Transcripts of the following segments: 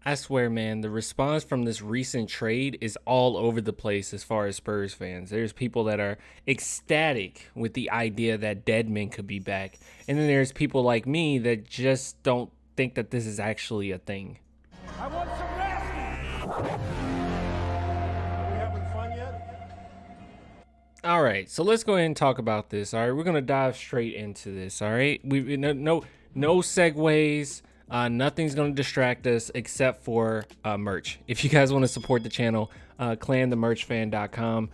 I swear, man, the response from this recent trade is all over the place as far as Spurs fans. There's people that are ecstatic with the idea that Dedmon could be back. And then there's people like me that just don't think that this is actually a thing. I want some nasty. Are we having fun yet? All right, so let's go ahead and talk about this. All right, we're gonna dive straight into this. All right, we no segues. Nothing's going to distract us except for merch. If you guys want to support the channel, clanthemerchfan.com,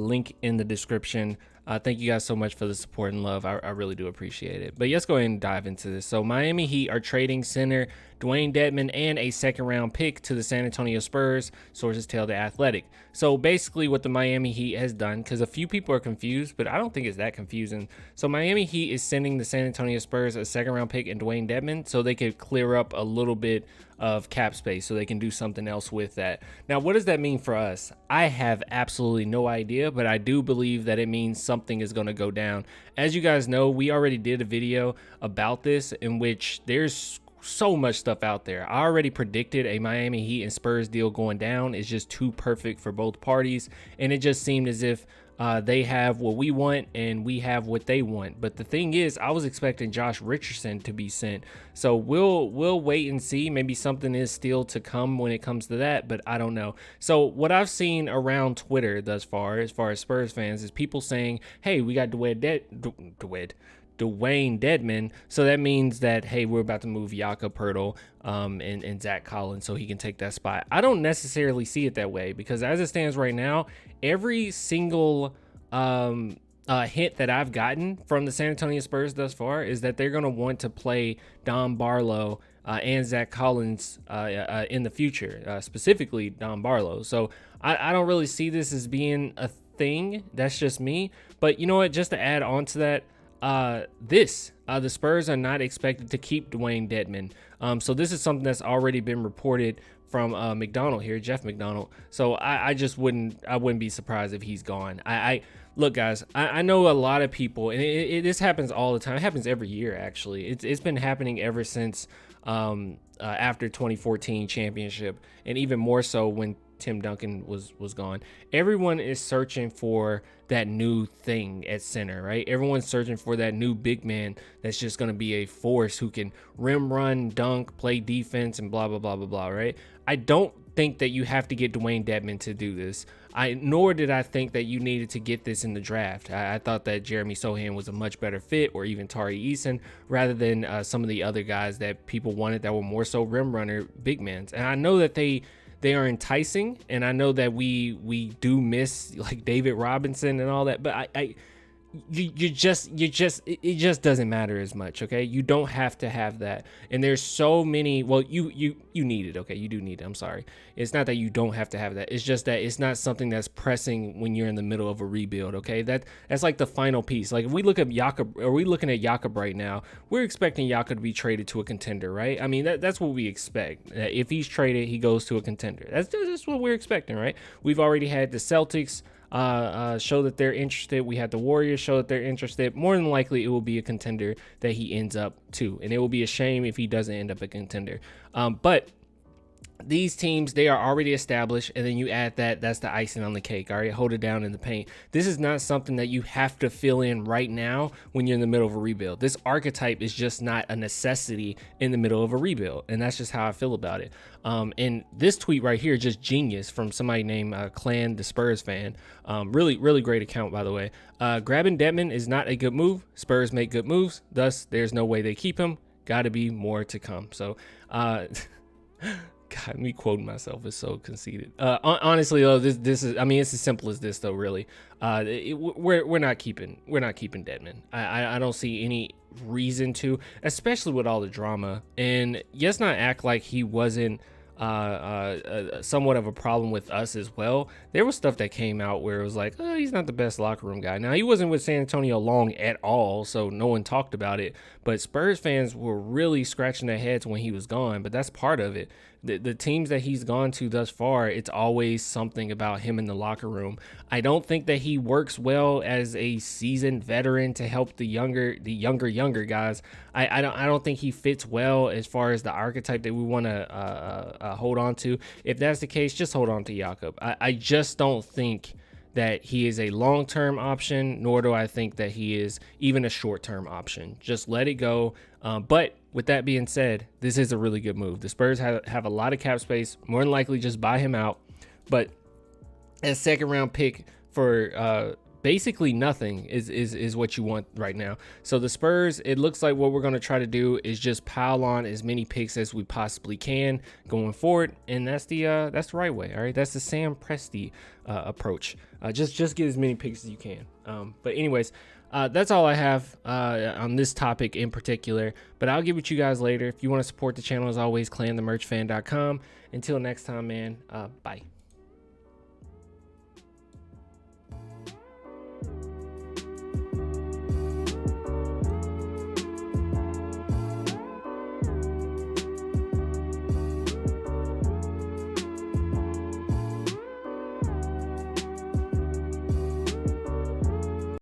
link in the description. Thank you guys so much for the support and love. I really do appreciate it. But let's go ahead and dive into this. So Miami Heat are trading center Dewayne Dedmon and a second-round pick to the San Antonio Spurs, sources tell The Athletic. So basically what the Miami Heat has done, because a few people are confused, but I don't think it's that confusing. So Miami Heat is sending the San Antonio Spurs a second-round pick and Dewayne Dedmon so they could clear up a little bit of cap space so they can do something else with that. Now, what does that mean for us? I have absolutely no idea, but I do believe that it means something is going to go down. As you guys know, we already did a video about this in which there's so much stuff out there. I already predicted a Miami Heat and Spurs deal going down. It's just too perfect for both parties, and it just seemed as if they have what we want and we have what they want. But the thing is, I was expecting Josh Richardson to be sent, so we'll wait and see. Maybe something is still to come when it comes to that, but I don't know. So what I've seen around Twitter thus far, as Spurs fans, is people saying, hey, we got Dewayne Dedmon, so that means that, hey, we're about to move Jakob Poeltl and Zach Collins so he can take that spot. I don't necessarily see it that way, because as it stands right now, every single hint that I've gotten from the San Antonio Spurs thus far is that they're going to want to play Dom Barlow and Zach Collins in the future, specifically Dom Barlow. So I don't really see this as being a thing. That's just me. But you know what, just to add on to that, the Spurs are not expected to keep Dewayne Dedmon. So this is something that's already been reported from McDonald here, Jeff McDonald. So I wouldn't be surprised if he's gone. Look, guys, I know a lot of people, and this happens all the time. It happens every year, actually. It's been happening ever since after 2014 championship, and even more so when Tim Duncan was gone. Everyone is searching for that new thing at center, right? Everyone's searching for that new big man that's just going to be a force who can rim run, dunk, play defense, and blah blah blah blah blah, right? I don't think that you have to get Dewayne Dedmon to do this. Nor did I think that you needed to get this in the draft. I thought that Jeremy Sohan was a much better fit, or even Tari Eason, rather than some of the other guys that people wanted that were more so rim runner big men. And I know that they are enticing, and I know that we do miss like David Robinson and all that, but it just doesn't matter as much. Okay, you don't have to have that. And there's so many. Well, you need it. Okay, you do need it. I'm sorry. It's not that you don't have to have that. It's just that it's not something that's pressing when you're in the middle of a rebuild. Okay, that's like the final piece. Like if we look at Jakob, are we looking at Jakob right now? We're expecting Jakob to be traded to a contender, right? I mean that's what we expect. If he's traded, he goes to a contender. That's what we're expecting, right? We've already had the Celtics show that they're interested. We had the Warriors show that they're interested. More than likely it will be a contender that he ends up to, and it will be a shame if he doesn't end up a contender. But these teams, they are already established, and then you add that's the icing on the cake. All right, hold it down in the paint. This is not something that you have to fill in right now when you're in the middle of a rebuild. This archetype is just not a necessity in the middle of a rebuild, and that's just how I feel about it. And this tweet right here, just genius, from somebody named Clan the Spurs fan. Really great account, by the way. Grabbing Dedmon is not a good move. Spurs make good moves, thus there's no way they keep him. Got to be more to come. So God, me quoting myself is so conceited. Honestly, though, this is, I mean, it's as simple as this, though. Really, we're not keeping Dedmon. I don't see any reason to, especially with all the drama. And let's not act like he wasn't somewhat of a problem with us as well. There was stuff that came out where it was like, oh, he's not the best locker room guy. Now, he wasn't with San Antonio long at all, so no one talked about it. But Spurs fans were really scratching their heads when he was gone, but that's part of it. the teams that he's gone to thus far, it's always something about him in the locker room. I don't think that he works well as a seasoned veteran to help the younger guys. I don't think he fits well as far as the archetype that we want to hold on to. If that's the case, just hold on to Jakob. I just don't think that he is a long-term option, nor do I think that he is even a short-term option. Just let it go. But with that being said, this is a really good move. The Spurs have a lot of cap space. More than likely, just buy him out. But a second-round pick for basically nothing is what you want right now. So the Spurs, it looks like what we're going to try to do is just pile on as many picks as we possibly can going forward, and that's the right way. All right, that's the Sam Presti approach. Just get as many picks as you can. But anyways, that's all I have on this topic in particular. But I'll get with you guys later. If you want to support the channel, as always, clanthemerchfan.com. Until next time, man. Bye.